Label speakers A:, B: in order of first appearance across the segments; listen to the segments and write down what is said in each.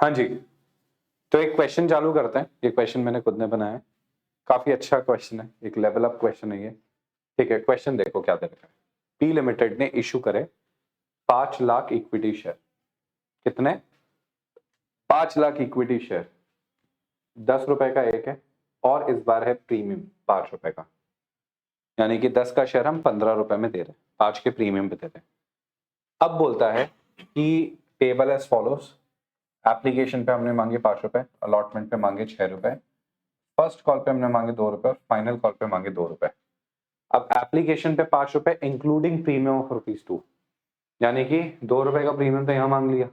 A: हाँ जी, तो एक क्वेश्चन चालू करते हैं। ये क्वेश्चन मैंने खुद ने बनाया है, काफी अच्छा क्वेश्चन है, एक लेवल अप क्वेश्चन है ये। ठीक है, क्वेश्चन देखो क्या दे रखा है। पी लिमिटेड ने इशू करे 5 लाख इक्विटी शेयर। कितने? 5 लाख इक्विटी शेयर, 10 रुपए का एक है, और इस बार है प्रीमियम 5 रुपए का, यानी कि 10 का शेयर हम 15 रुपए में दे रहे हैं, 5 के प्रीमियम पे दे रहे हैं। अब बोलता है कि टेबल एज फॉलोज, एप्लीकेशन पे हमने मांगे 5 रुपए, अलॉटमेंट पे मांगे 6 रुपए, फर्स्ट कॉल पे हमने मांगे 2 रुपए, फाइनल कॉल पे मांगे 2 रुपए। अब एप्लीकेशन पे 5 रुपए इंक्लूडिंग प्रीमियम ऑफ ₹2, यानी कि 2 रुपए का प्रीमियम तो यहां मांग लिया,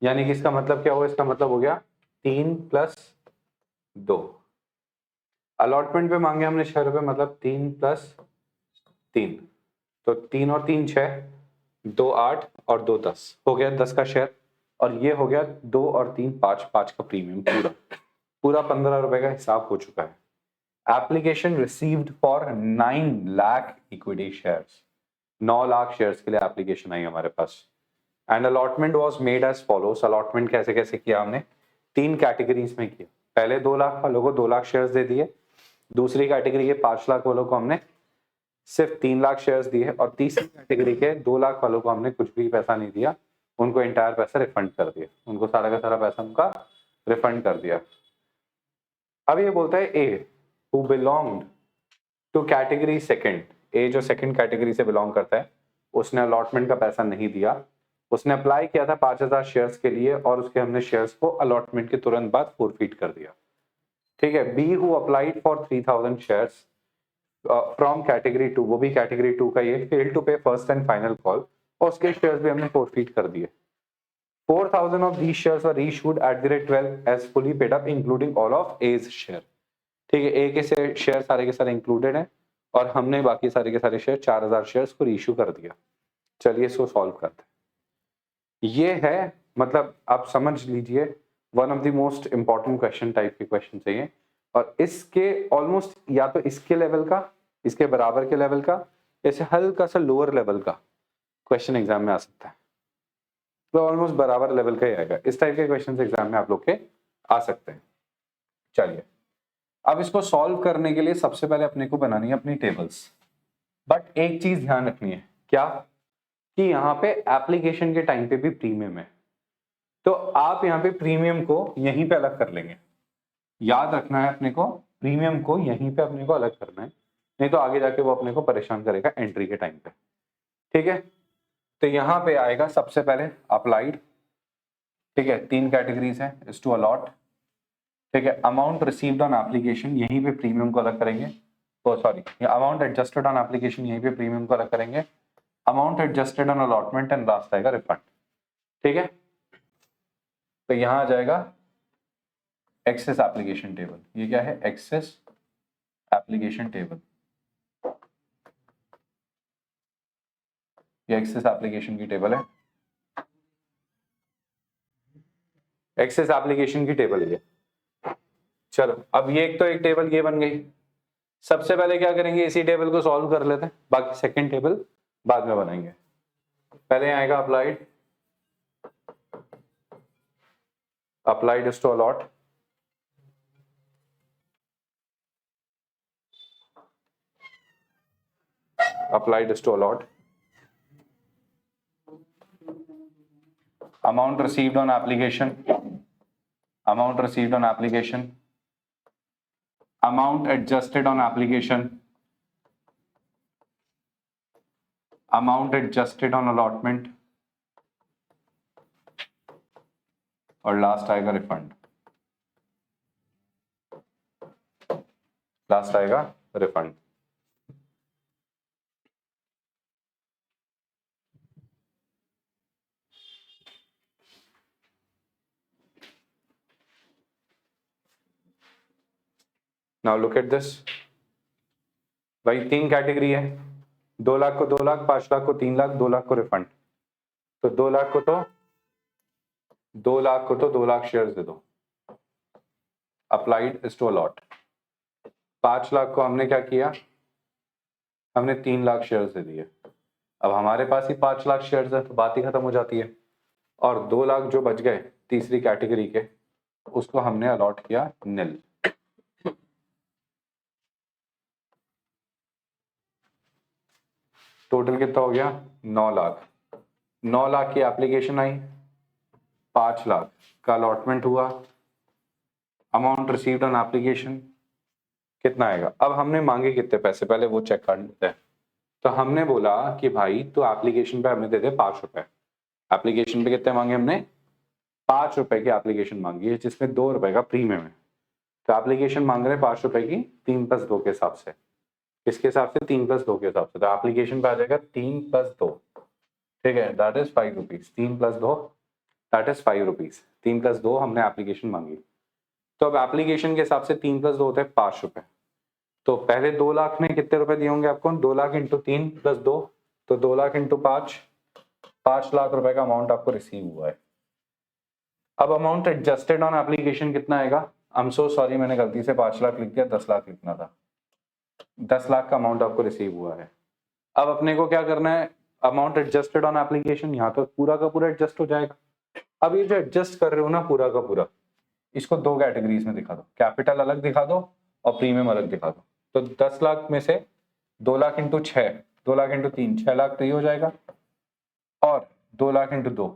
A: यानी कि इसका मतलब क्या हुआ? इसका मतलब हो गया 3 + 2। अलॉटमेंट पे मांगे हमने 6 रुपए, मतलब 3 + 3, तो 3 और 3 6, 2 8 और 2 10, हो गया 10 का शेयर। और ये हो गया 2 और 3 5, 5 का प्रीमियम, पूरा 15 रुपए का हिसाब हो चुका है। Application received for 9 lakh equity shares, 9 lakh shares के लिए एप्लीकेशन आई हमारे पास। And allotment was made as follows, allotment कैसे कैसे किया हमने? 3 कैटेगरीज में किया। पहले 2 लाख वालों को 2 लाख शेयर्स दे दिए, दूसरी कैटेगरी के 5 लाख वालों को हमने सिर्फ 3 लाख शेयर्स दिए, और तीसरी कैटेगरी के 2 लाख वालों को हमने कुछ भी पैसा नहीं दिया, उनको एंटायर पैसा रिफंड कर दिया, उनको सारा का सारा पैसा उनका रिफंड कर दिया। अब ये बोलता है A who belonged to category second, A जो सेकंड कैटेगरी से बिलोंग करता है, उसने अलॉटमेंट का पैसा नहीं दिया, उसने अप्लाई किया था 5000 शेयर्स के लिए, और उसके हमने शेयर्स को अलॉटमेंट के तुरंत बाद फोरफीट कर दिया। ठीक है, B who applied for 3000 shares from category 2, वो भी कैटेगरी 2 का, ये fail to pay first and final call, और उसके शेयर्स भी हमने फोरफीट कर दिए। 4000 of these shares were issued at the rate 12 as fully paid up including all of A's share। ठीक है, ए के शेयर सारे के सारे इंक्लूडेड हैं, और हमने बाकी सारे के सारे शेयर 4000 शेयर्स को इशू कर दिया। चलिए इसको सॉल्व करते हैं। ये है, मतलब आप समझ लीजिए, one of the most important question type के क्वेश्चन चाहिए, और इसके ऑलमोस्ट या तो इसके लेवल का, इसके बराबर के लेवल का, ऐसे हल्का सा लोअर लेवल का क्वेश्चन एग्जाम में आ सकता है, तो ऑलमोस्ट बराबर लेवल का ही आएगा। इस टाइप के क्वेश्चन एग्जाम में आप लोग के आ सकते हैं। चलिए, अब इसको सॉल्व करने के लिए सबसे पहले अपने को बनानी है अपनी टेबल्स, बट एक चीज ध्यान रखनी है, क्या कि यहाँ पे एप्लीकेशन के टाइम पे भी प्रीमियम है, तो आप यहाँ पे प्रीमियम को यहीं पे अलग कर लेंगे। याद रखना है अपने को, प्रीमियम को यहीं पे अपने को अलग करना है, नहीं तो आगे जाके वो अपने को परेशान करेगा एंट्री के टाइम पे। ठीक है, तो यहाँ पे आएगा सबसे पहले अप्लाइड। ठीक है, 3 कैटेगरीज है, इज टू अलॉट। ठीक है, अमाउंट रिसीव्ड ऑन एप्लीकेशन, यहीं पे प्रीमियम को अलग करेंगे, तो sorry, amount adjusted on application, यहीं पे प्रीमियम को अलग करेंगे, amount adjusted on allotment, and last आएगा रिफंड। ठीक है, तो यहां आ जाएगा एक्सेस एप्लीकेशन टेबल। ये क्या है? एक्सेस एप्लीकेशन टेबल, ये एक्सेस एप्लीकेशन की टेबल है, एक्सेस एप्लीकेशन की टेबल है। चलो, अब ये एक तो एक टेबल ये बन गई। सबसे पहले क्या करेंगे, इसी टेबल को सॉल्व कर लेते हैं, बाकी सेकंड टेबल बाद में बनाएंगे। पहले आएगा applied, applied is to allot, applied is to allot, amount received on application, amount received on application, amount adjusted on application, amount adjusted on allotment, और लास्ट आएगा रिफंड, लास्ट आएगा refund. Now look at this भाई, 3 category है, 2 लाख को 2 लाख, 5 लाख को 3 लाख, 2 लाख को refund, तो 2 लाख को तो 2 लाख को तो 2 लाख शेयर्स दे दो, applied is to allot. 5 lakh को हमने क्या किया, हमने 3 लाख शेयर्स दे दिए, अब हमारे पास ही 5 लाख शेयर्स है, तो बात ही खत्म हो जाती है, और 2 लाख जो बच गए तीसरी कैटेगरी के, उसको हमने अलॉट किया नील। टोटल कितना हो गया 9 लाख। 9 लाख की एप्लीकेशन आई, 5 लाख का अलॉटमेंट हुआ, अमाउंट रिसीव्ड ऑन एप्लीकेशन कितना आएगा। अब हमने मांगे कितने पैसे पहले वो चेक कर लेते हैं। तो हमने बोला कि भाई तो एप्लीकेशन पे हमें दे दे 5 रुपए। एप्लीकेशन पे कितने मांगे हमने 5 रुपए की एप्लीकेशन मांगी है, जिसमें 2 रुपए का प्रीमियम है। तो एप्लीकेशन मांग रहे हैं 5 रुपए की 3+2 के हिसाब से। किसके हिसाब से 3+2 के हिसाब से। तो एप्लीकेशन पे आ जाएगा 3+2, ठीक है, that is 5 rupees. 3+2 that is 5 rupees. 3+2 हमने एप्लीकेशन मांगी। तो अब एप्लीकेशन के हिसाब से 3+2 होते हैं 5 रुपए। तो पहले 2 लाख ने कितने रुपए दिए होंगे आपको, 2 लाख इंटू 3+2, तो 2 लाख इंटू 5 लाख रुपए का अमाउंट आपको रिसीव हुआ है। अब अमाउंट एडजस्टेड ऑन एप्लीकेशन कितना आएगा, आई एम सो सॉरी मैंने गलती से 5 लाख लिख दिया, 10 लाख लिखना था। 10 लाख का अमाउंट आपको रिसीव हुआ है। अब अपने को क्या करना है, अमाउंट एडजस्टेड ऑन एप्लीकेशन, यहाँ तो पूरा का पूरा एडजस्ट हो जाएगा। अब ये जो एडजस्ट कर रहे हो ना पूरा का पूरा, इसको 2 कैटेगरीज में दिखा दो, कैपिटल अलग दिखा दो और प्रीमियम अलग दिखा दो। तो 10 लाख में से 2 लाख इंटू 6, 2 लाख इंटू 3, 6 लाख तो ये हो जाएगा, और 2 लाख इंटू 2,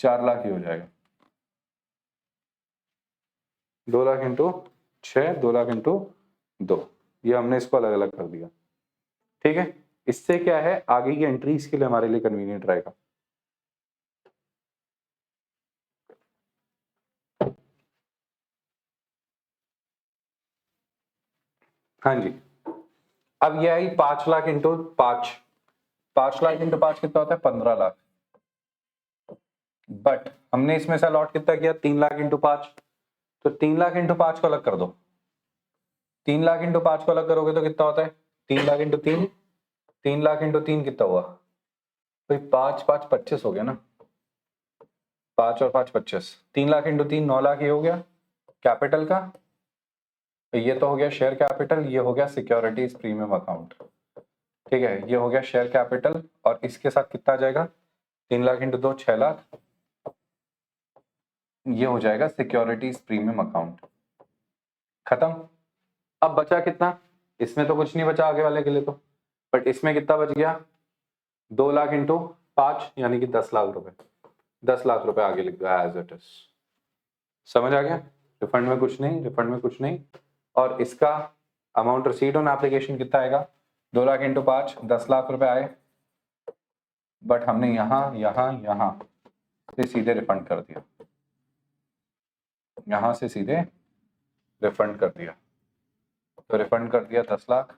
A: 4 लाख ही हो जाएगा। 2 लाख इंटू 6, 2 लाख इंटू 2, ये हमने इसको अलग अलग कर दिया, ठीक है। इससे क्या है, आगे की एंट्रीज के लिए हमारे लिए कन्वीनियंट रहेगा। हाँ जी, अब ये आई 5 लाख इंटू 5, 5 लाख इंटू 5 कितना होता है 15 लाख। बट हमने इसमें से अलॉट कितना किया 3 लाख इंटू 5, तो 3 लाख इंटू 5 को अलग कर दो। 3 लाख इंटू 5 को अलग करोगे तो कितना होता है 3 लाख इंटू 3, 3 लाख इंटू 3 कितना हुआ भाई 5 5 25 हो गया ना, 5 और 5 25, 3 लाख इंटू 3 9 लाख, ये हो गया कैपिटल का। ये तो हो गया शेयर कैपिटल, ये हो गया सिक्योरिटीज प्रीमियम अकाउंट, ठीक है। ये हो गया शेयर कैपिटल, और इसके साथ कितना आ जाएगा 3 लाख इंटू 2 6 लाख, ये हो जाएगा सिक्योरिटीज प्रीमियम अकाउंट। खत्म। अब बचा कितना, इसमें तो कुछ नहीं बचा आगे वाले के लिए तो, बट इसमें कितना बच गया 2 लाख इंटू 5 यानी कि 10 लाख रुपए। 10 लाख रुपए आगे लिख दिया एज इट इज। समझ आ गया, रिफंड में कुछ नहीं, रिफंड में कुछ नहीं। और इसका अमाउंट रिसीव्ड ऑन एप्लीकेशन कितना आएगा 2 लाख इंटू 5, 10 लाख रुपए आए, बट हमने यहां से सीधे रिफंड कर दिया, यहां से सीधे रिफंड कर दिया। तो रिफंड कर दिया 10 लाख,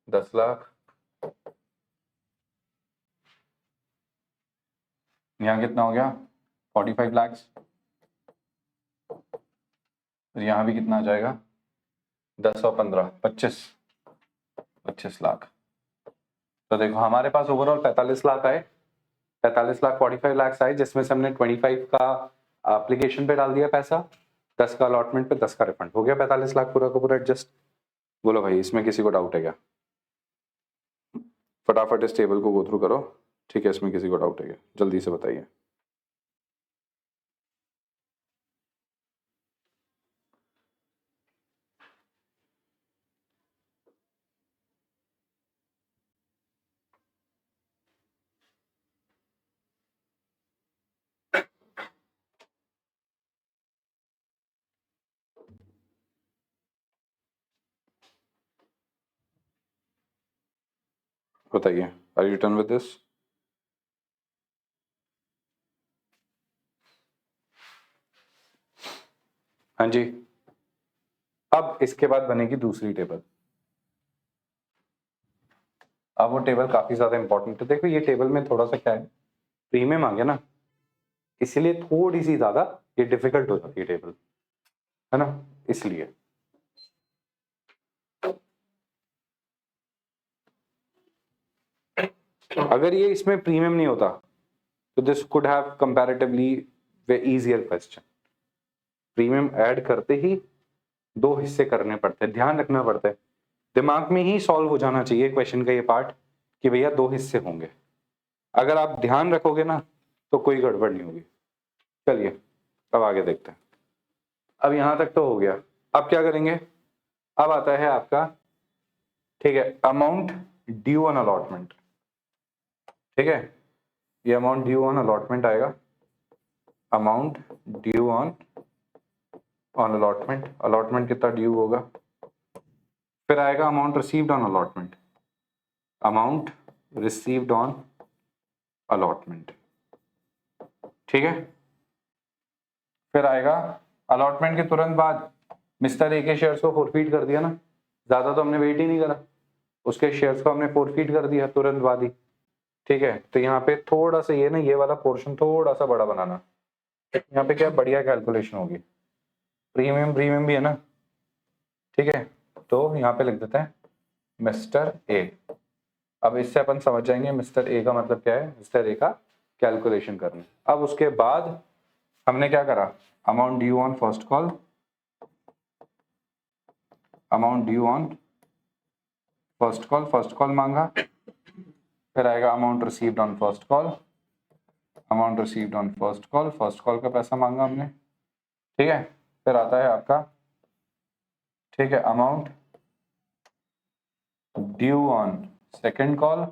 A: 10 लाख, यहाँ कितना हो गया 45 लाख, यहाँ भी कितना आ जाएगा 10 और 15 25 लाख। तो देखो हमारे पास ओवरऑल 45 लाख आए, 45 लाख 45 लाख आए, जिसमें से हमने 25 का एप्लीकेशन पे डाल दिया पैसा, 10 का अलॉटमेंट पे, 10 का रिफंड हो गया 45 लाख पूरा का पूरा एडजस्ट। बोलो भाई इसमें किसी को डाउट है क्या, फटाफट इस टेबल को गो थ्रू करो, ठीक है। इसमें किसी को डाउट है क्या, जल्दी से बताइए। बताइए, are you done with this? हाँ जी। अब इसके बाद बनेगी दूसरी टेबल। अब वो टेबल काफी ज्यादा इंपॉर्टेंट है। देखो ये टेबल में थोड़ा सा क्या है, प्रीमियम आ गया ना, इसलिए थोड़ी सी ज्यादा ये डिफिकल्ट हो जाती है टेबल, है ना, इसलिए। अगर ये इसमें प्रीमियम नहीं होता तो this could have comparatively way easier question. Premium add करते ही 2 हिस्से करने पड़ते हैं, ध्यान रखना पड़ता है, दिमाग में ही सॉल्व हो जाना चाहिए क्वेश्चन का ये पार्ट कि भैया 2 हिस्से होंगे। अगर आप ध्यान रखोगे ना तो कोई गड़बड़ नहीं होगी। चलिए अब आगे देखते हैं। अब यहां तक तो हो गया। अब क्या करेंगे, अब आता है आपका, ठीक है, अमाउंट ड्यू ऑन अलॉटमेंट। ठीक है, ये अमाउंट ड्यू ऑन अलॉटमेंट आएगा, amount due on allotment. Allotment कितना ड्यू होगा, फिर आएगा amount received on allotment, amount received on allotment. ठीक है, फिर आएगा अलॉटमेंट के तुरंत बाद मिस्टर ए के शेयर्स को फोरफीट कर दिया ना, ज्यादा तो हमने वेट ही नहीं करा, उसके शेयर्स को हमने फोरफीट कर दिया तुरंत बाद ही। ठीक है, तो यहाँ पे थोड़ा सा ये ना, ये वाला पोर्शन थोड़ा सा बड़ा बनाना, यहाँ पे क्या बढ़िया कैलकुलेशन होगी, प्रीमियम प्रीमियम भी है ना। ठीक है, तो यहाँ पे लिख देते हैं मिस्टर ए। अब इससे अपन समझ जाएंगे मिस्टर ए का मतलब क्या है, मिस्टर ए का कैलकुलेशन करनी। अब उसके बाद हमने क्या करा, amount due on first call, amount due on first call, first call मांगा, फिर आएगा amount received on first call, amount received on first call, first call का पैसा मांगा हमने। ठीक है, फिर आता है आपका, ठीक है, amount due on second call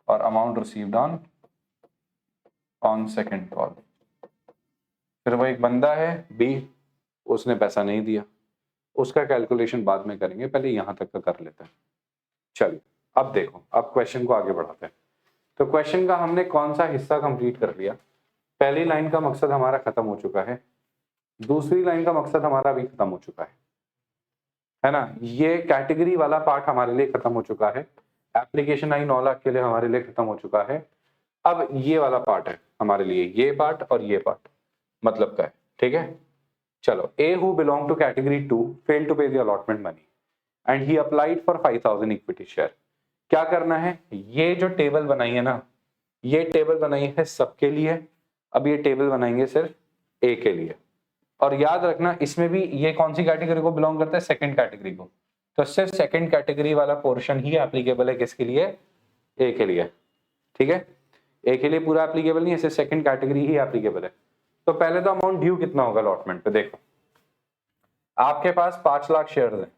A: और amount received on second call. फिर वो एक बंदा है बी, उसने पैसा नहीं दिया, उसका कैलकुलेशन बाद में करेंगे, पहले यहां तक का कर लेते हैं। चलिए अब देखो, अब क्वेश्चन को आगे बढ़ाते हैं। तो क्वेश्चन का हमने कौन सा हिस्सा कंप्लीट कर लिया, पहली लाइन का मकसद हमारा खत्म हो चुका है, दूसरी लाइन का मकसद हमारा भी खत्म हो चुका है ना। ये कैटेगरी वाला पार्ट हमारे लिए खत्म हो चुका है, एप्लीकेशन आई 9 लाख के लिए हमारे लिए खत्म हो चुका है। अब ये वाला पार्ट है हमारे लिए, ये पार्ट और ये पार्ट मतलब का है। ठीक है, चलो, A who belong to category 2 fail to pay the allotment money and he applied for 5000 equity share. क्या करना है, ये जो टेबल बनाई है ना, ये टेबल बनाई है सबके लिए, अब ये टेबल बनाएंगे सिर्फ ए के लिए। और याद रखना इसमें भी ये कौन सी कैटेगरी को बिलोंग करता है, सेकंड कैटेगरी को, तो सिर्फ सेकंड कैटेगरी वाला पोर्शन ही एप्लीकेबल है, किसके लिए, ए के लिए। ठीक है, ए के लिए पूरा एप्लीकेबल नहीं है, सिर्फ सेकंड कैटेगरी ही एप्लीकेबल है। तो पहले तो अमाउंट ड्यू कितना होगा अलॉटमेंट पे, देखो आपके पास 5 लाख शेयर है,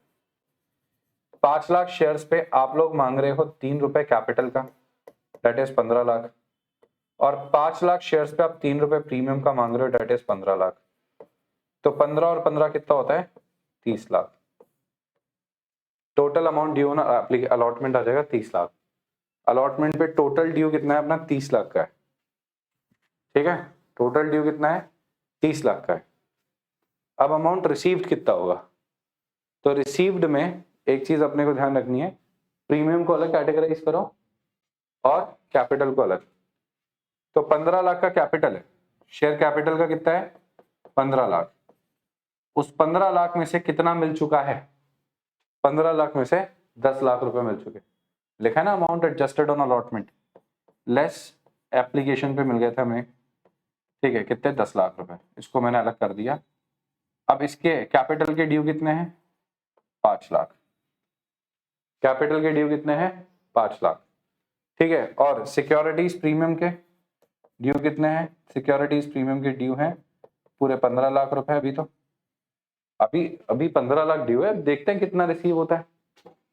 A: 5 लाख शेयर्स पे आप लोग मांग रहे हो 3 रुपए कैपिटल का, दैट इज 15 लाख, और 5 लाख शेयर्स पे आप 3 रुपए प्रीमियम का मांग रहे हो, दैट इज 15 लाख। तो 15 और 15 कितना होता है, 30 लाख। टोटल अमाउंट ड्यू ना अलॉटमेंट आ जाएगा 30 लाख। अलॉटमेंट पे टोटल ड्यू कितना है अपना, 30 लाख का है। ठीक है, टोटल ड्यू कितना है, 30 लाख का है। अब अमाउंट रिसीव्ड कितना होगा, तो रिसीव्ड में एक चीज अपने को ध्यान रखनी है, प्रीमियम को अलग कैटेगराइज करो और कैपिटल को अलग। तो 15 लाख का कैपिटल है, शेयर कैपिटल का कितना है, 15 लाख। उस 15 लाख में से कितना मिल चुका है, 15 लाख में से 10 लाख रुपए मिल चुके। लिखा है ना amount adjusted on allotment less application पे मिल गए थे हमें। ठीक है, कितने, 10 लाख रुपए, इसको मैंने अलग कर दिया। अब इसके कैपिटल के ड्यू कितने हैं, 5 लाख। कैपिटल के ड्यू कितने हैं, 5 लाख। ठीक है, और सिक्योरिटीज प्रीमियम के ड्यू कितने हैं, सिक्योरिटीज प्रीमियम के ड्यू हैं पूरे 15 लाख रुपए। अभी तो अभी 15 लाख ड्यू है, देखते हैं कितना रिसीव होता है।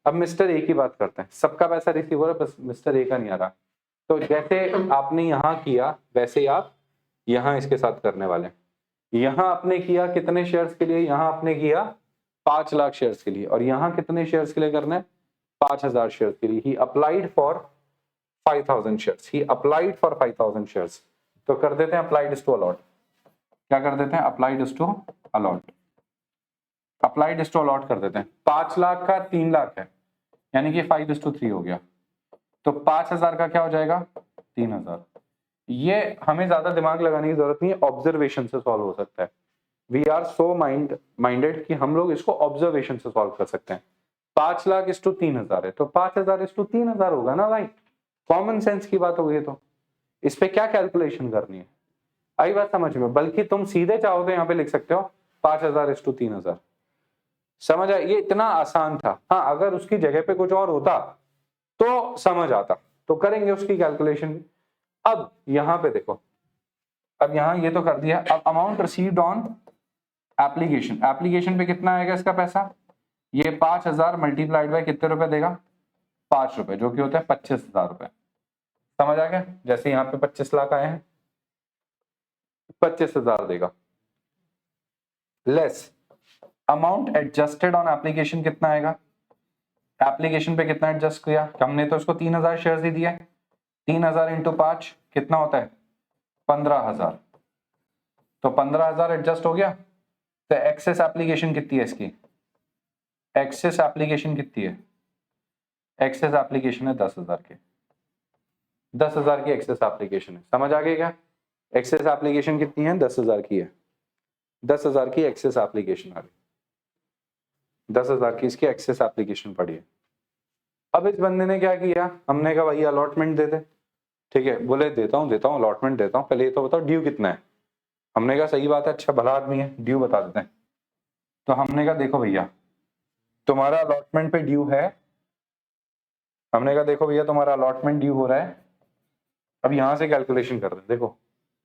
A: अब मिस्टर ए की बात करते हैं, सबका पैसा रिसीव हो रहा है, बस मिस्टर ए का नहीं आ रहा। तो जैसे आपने यहाँ किया वैसे ही आप यहाँ इसके साथ करने वाले हैं। यहाँ आपने किया कितने शेयर्स के लिए, यहाँ आपने किया 5 लाख शेयर्स के लिए, और यहाँ कितने शेयर्स के लिए करना है, 5000 शेयर्स के लिए। He applied for 5000 shares, he applied for 5000 shares. तो कर देते हैं अप्लाइड इज टू अलॉट, क्या कर देते हैं, applied is to allot, applied is to allot कर देते हैं। 5 लाख का 3 लाख है, यानी कि 5:3 हो गया। तो 5000 का क्या हो जाएगा, 3000। ये हमें ज्यादा दिमाग लगाने की जरूरत नहीं है, ऑब्जर्वेशन से सॉल्व हो सकता है। वी आर सो माइंडेड कि हम लोग इसको ऑब्जर्वेशन से सॉल्व कर सकते हैं। 5 लाख इस टू 3000 है, तो 5000 इस टू 3000 होगा ना भाई, कॉमन सेंस की बात होगी। तो इस पे क्या कैलकुलेशन करनी है, आई बात समझ में। बल्कि तुम सीधे चाहो तो यहाँ पे लिख सकते हो 5000 इस टू 3000, समझ आया, ये इतना आसान था। हाँ, अगर उसकी जगह पे कुछ और होता तो समझ आता, तो करेंगे उसकी कैलकुलेशन भी। अब यहां पे देखो, अब यहां ये तो कर दिया। अब amount received on application, application पे कितना आएगा इसका पैसा, ये 5000 मल्टीप्लाइड बाय कितने रुपए देगा, 5 रुपए, जो कि होता है 25,000 रुपए। समझ आ गया, जैसे यहाँ पे 25 लाख आए हैं, 25,000 देगा। Less amount adjusted on application कितना आएगा, एप्लीकेशन पे कितना एडजस्ट किया, हमने तो इसको 3000 शेयर्स ही दिया, 3000 इंटू 5 कितना होता है 15,000, तो 15,000 एडजस्ट हो गया। तो एक्सेस एप्लीकेशन कितनी है इसकी, एक्सेस एप्लीकेशन कितनी है, एक्सेस एप्लीकेशन है 10,000 की, 10,000 की एक्सेस एप्लीकेशन है। समझ आ गई क्या, एक्सेस एप्लीकेशन कितनी है 10,000 की है, 10,000 की एक्सेस एप्लीकेशन आ गई, 10,000 की इसकी एक्सेस एप्लीकेशन पड़ी है। अब इस बंदे ने क्या किया, हमने कहा भाई अलॉटमेंट दे दे, ठीक है, बोले देता हूँ अलॉटमेंट देता हूँ, पहले ये तो बताओ ड्यू कितना है। हमने कहा सही बात है, अच्छा भला आदमी है, ड्यू बता देते हैं। तो हमने कहा देखो भैया तुम्हारा अलॉटमेंट पे ड्यू है, हमने कहा देखो भैया तुम्हारा अलॉटमेंट ड्यू हो रहा है। अब यहां से कैलकुलेशन कर रहे हैं, देखो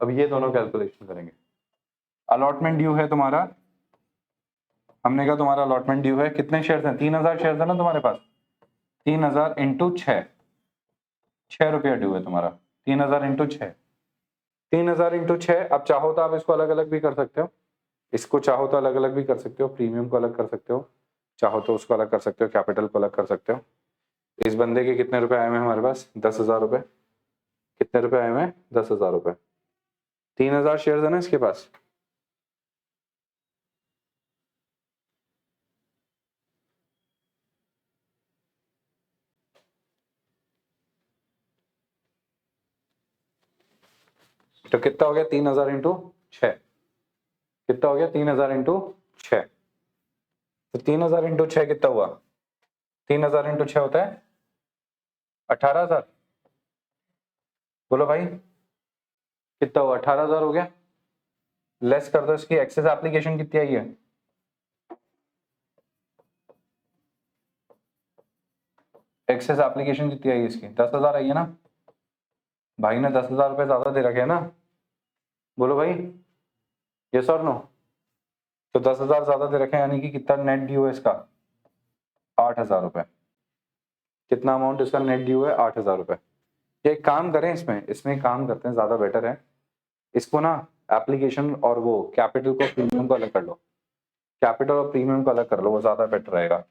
A: अब ये दोनों कैलकुलेशन करेंगे। अलॉटमेंट ड्यू है तुम्हारा, हमने कहा तुम्हारा अलॉटमेंट ड्यू है, कितने शेयर्स हैं, 3000 शेयर्स है ना तुम्हारे पास, 3000 इंटू 6 रुपया ड्यू है तुम्हारा, 3000 इंटू 6, 3000 इंटू 6। अब चाहो तो आप इसको अलग अलग भी कर सकते हो, इसको चाहो तो अलग अलग भी कर सकते हो, प्रीमियम को अलग कर सकते हो, चाहो तो उसको अलग कर सकते हो, कैपिटल को अलग कर सकते हो। इस बंदे के कितने रुपए आए हुए हमारे पास, 10,000 रुपए, कितने रुपए आए हुए हैं 10,000 रुपए, 3000 शेयर्स है ना इसके पास, तो कितना हो गया 3000 इंटू 6, कितना हो गया 3000 इंटू 6, तो 3000 इंटू 6 कितना हुआ, 3000 इंटू 6 होता है 18,000, बोलो भाई कितना हुआ 18,000 हो गया। लेस कर दो इसकी एक्सेस एप्लीकेशन कितनी आई है, एक्सेस एप्लीकेशन कितनी आई इसकी 10,000 आई है ना, भाई ने 10,000 रुपए ज्यादा दे रखे है ना, बोलो भाई यस और नो, तो 10,000 ज्यादा दे रखे हैं, यानी कि कितना नेट ड्यू है इसका 8,000 रुपए, कितना अमाउंट इसका नेट ड्यू है 8,000 रुपए। ये काम करें इसमें, इसमें काम करते हैं ज्यादा बेटर है, इसको ना एप्लीकेशन और वो कैपिटल को प्रीमियम को अलग कर लो, कैपिटल और प्रीमियम को अलग कर लो, वो ज्यादा बेटर रहेगा।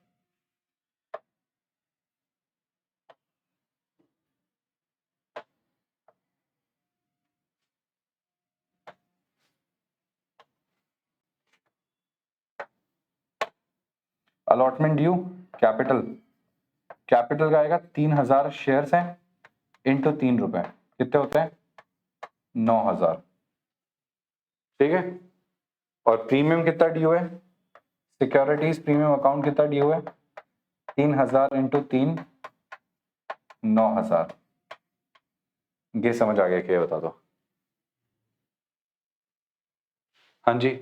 A: अलॉटमेंट ड्यू कैपिटल, कैपिटल का आएगा 3000 शेयर्स हैं इंटू 3 रुपए, कितने होते हैं 9,000, ठीक है। और प्रीमियम कितना ड्यू है, सिक्योरिटीज प्रीमियम अकाउंट कितना ड्यू है 3000 इंटू 3 9,000। ये समझ आ गया क्या, बता दो। हाँ जी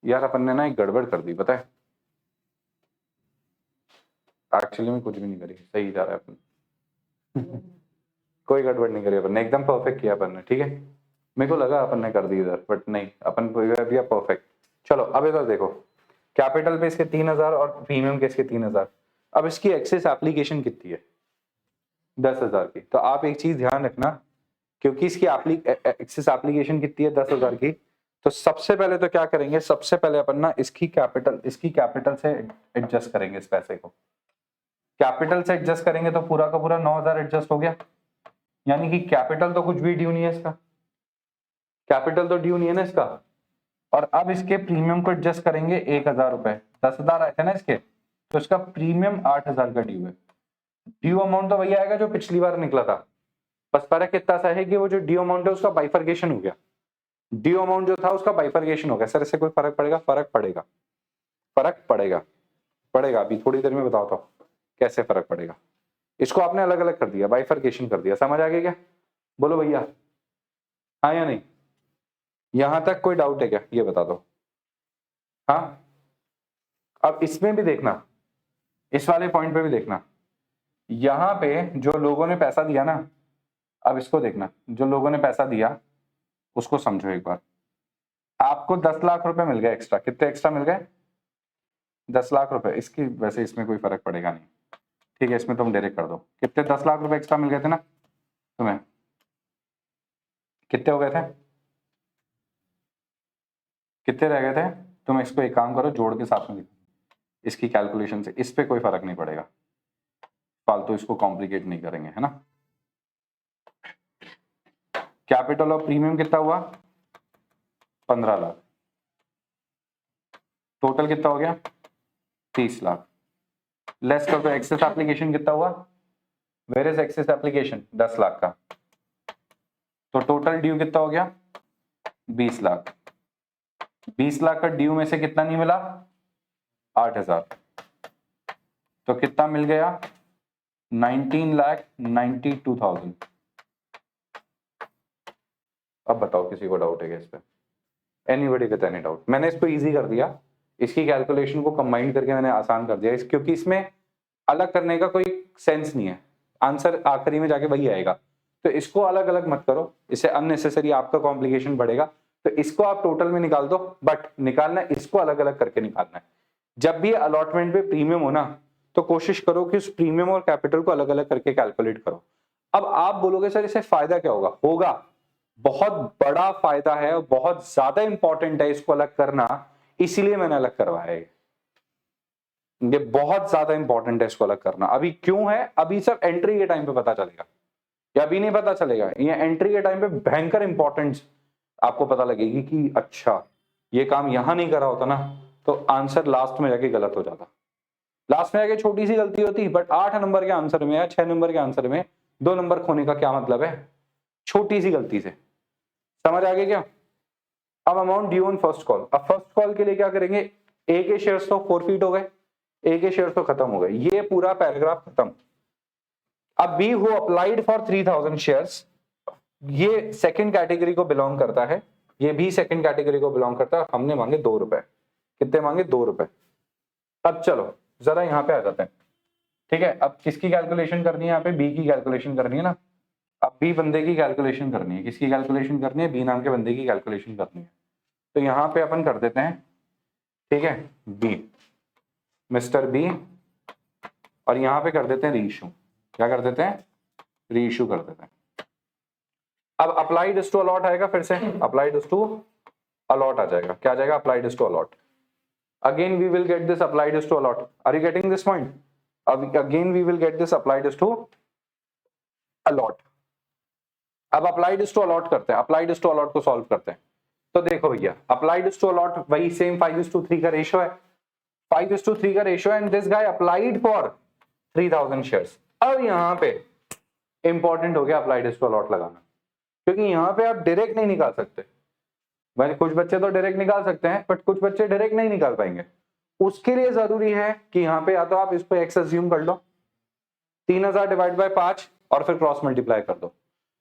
A: यार अपन ने ना एक गड़बड़ कर दी पता है, एक्चुअली में कुछ भी नहीं करी, सही जा रहा है अपन कोई गड़बड़ नहीं करी अपन ने, एकदम परफेक्ट किया अपन ने, ठीक है। मेरे को लगा अपन ने कर दी इधर, बट नहीं, अपन दिया परफेक्ट। चलो अब इधर देखो, कैपिटल पे इसके 3000 और प्रीमियम के इसके 3000। अब इसकी एक्सेस एप्लीकेशन कितनी है 10,000 की। तो आप एक चीज ध्यान रखना, क्योंकि इसकी एक्सेस एप्लीकेशन कितनी है 10,000 की, तो सबसे पहले तो क्या करेंगे, सबसे पहले अपन ना इसकी कैपिटल से एडजस्ट करेंगे इस पैसे को, कैपिटल से एडजस्ट करेंगे तो पूरा का पूरा 9,000 एडजस्ट हो गया, यानी कि कैपिटल तो कुछ भी ड्यू नहीं है इसका, कैपिटल तो ड्यू नहीं है ना इसका। और अब इसके प्रीमियम को एडजस्ट करेंगे 1,000 रुपए, 10,000 आए थे ना इसके, तो इसका प्रीमियम 8,000 का ड्यू है। ड्यू अमाउंट तो वही आएगा जो पिछली बार निकला था, बस फर्क कितना सा है कि वो जो ड्यू अमाउंट है उसका बाइफर्केशन हो गया, ड्यू अमाउंट जो था उसका बाइफर्केशन हो गया। सर इससे कोई फर्क पड़ेगा, फर्क पड़ेगा, फर्क पड़ेगा, पड़ेगा, अभी थोड़ी देर में बताता हूँ कैसे फर्क पड़ेगा। इसको आपने अलग अलग कर दिया, बाइफर्केशन कर दिया, समझ आ गया क्या, बोलो भैया हाँ या नहीं, यहां तक कोई डाउट है क्या ये बता दो। हाँ अब इसमें भी देखना, इस वाले पॉइंट पे भी देखना, यहां पे जो लोगों ने पैसा दिया ना, अब इसको देखना, जो लोगों ने पैसा दिया उसको समझो एक बार। आपको 10 लाख रुपए मिल गए एक्स्ट्रा। कितने एक्स्ट्रा मिल गए? 10 लाख रुपए। इसकी वैसे इसमें कोई फर्क पड़ेगा नहीं, ठीक है, इसमें तुम डायरेक्ट कर दो। कितने 10 लाख रुपए एक्स्ट्रा मिल गए थे ना तुम्हें? कितने हो गए थे? कितने रह गए थे? तुम इसको एक काम करो, जोड़ के साथ में लिखो, इसकी कैलकुलेशन से इस पे कोई फर्क नहीं पड़ेगा, फालतू इसको कॉम्प्लिकेट नहीं करेंगे, है ना। कैपिटल ऑफ प्रीमियम कितना हुआ? 15 लाख। टोटल कितना हो गया? 30 लाख। लेस कर दो एक्सेस एप्लीकेशन कितना हुआ? Where is excess application? 10 lakh का। तो टोटल ड्यू कितना हो गया? 20 लाख। 20 लाख का ड्यू में से कितना नहीं मिला? 8,000। तो कितना मिल गया? 19,92,000। अब बताओ किसी को डाउट है क्या इस पे? Anybody with any doubt? मैंने इसको इजी कर दिया, इसकी कैलकुलेशन को कंबाइन करके मैंने आसान कर दिया, क्योंकि इसमें अलग करने का कोई सेंस नहीं है, आंसर आखिरी में जाके वही आएगा। तो इसको अलग अलग मत करो, इससे अननेसेसरी आपका कॉम्प्लिकेशन बढ़ेगा। तो इसको आप टोटल में निकाल दो, बट निकालना इसको अलग अलग करके निकालना है। जब भी अलॉटमेंट पे प्रीमियम हो ना, तो कोशिश करो कि उस प्रीमियम और कैपिटल को अलग अलग करके कैलकुलेट करो। अब आप बोलोगे सर इससे फायदा क्या होगा? होगा, बहुत बड़ा फायदा है और बहुत ज्यादा इंपॉर्टेंट है इसको अलग करना, इसीलिए मैंने अलग करवाया है। ये बहुत ज्यादा इंपॉर्टेंट है इसको अलग करना। अभी क्यों है? अभी सब एंट्री के टाइम पे पता चलेगा, या अभी नहीं पता चलेगा। ये एंट्री के टाइम पे भयंकर इंपॉर्टेंस आपको पता लगेगी कि अच्छा ये काम यहां नहीं करा होता ना, तो आंसर लास्ट में जाके गलत हो जाता। लास्ट में जाके छोटी सी गलती होती, बट 8 नंबर के आंसर में या 6 नंबर के आंसर में 2 नंबर खोने का क्या मतलब है? छोटी सी गलती से। समझ आ गई क्या? अब amount due on first call. अब फर्स्ट कॉल के लिए क्या करेंगे? ए के शेयर्स तो फॉरफीट हो गए, ए के शेयर्स तो खत्म हो गए, ये पूरा पैराग्राफ खत्म। अब B who applied for 3,000 shares, ये सेकंड कैटेगरी को बिलोंग करता है, ये भी सेकंड कैटेगरी को बिलोंग करता है। हमने मांगे 2 रुपए। कितने मांगे? 2 रुपए। अब चलो जरा यहां पे आ जाते हैं, ठीक है। अब किसकी कैलकुलेशन करनी है? यहाँ पे बी की कैलकुलेशन करनी है ना। अब बी बंदे की कैलकुलेशन करनी है। किसकी कैलकुलेशन करनी है? बी नाम के बंदे की कैलकुलेशन करनी है। तो यहां पे अपन कर देते हैं, ठीक है, बी, मिस्टर बी, और यहां पे कर देते हैं रीइशू। क्या कर देते हैं? रीइशू कर देते हैं। अब अप्लाइड टू अलॉट आएगा, फिर से अप्लाइड टू अलॉट आ जाएगा। क्या आ जाएगा? Applied to allot. Again we will get this applied to allot. Are you getting this point? Again we will get this applied to allot. अब अप्लाइड टू अलॉट करते हैं, अप्लाइड टू अलॉट को solve करते हैं। तो देखो भैया, applied to allot वही सेम 5:3 का रेशियो है, 5:3 का ratio, and this guy applied for 3,000 shares. अब यहां पे इंपॉर्टेंट हो गया अप्लाइड टू अलॉट लगाना, क्योंकि यहां पे आप डायरेक्ट नहीं निकाल सकते। भाई कुछ बच्चे तो डायरेक्ट निकाल सकते हैं, बट कुछ बच्चे डायरेक्ट नहीं निकाल पाएंगे। उसके लिए जरूरी है कि यहाँ पे या तो आप इसको एक्स अज्यूम कर लो, 3,000 डिवाइड बाय 5 और फिर क्रॉस मल्टीप्लाई कर दो।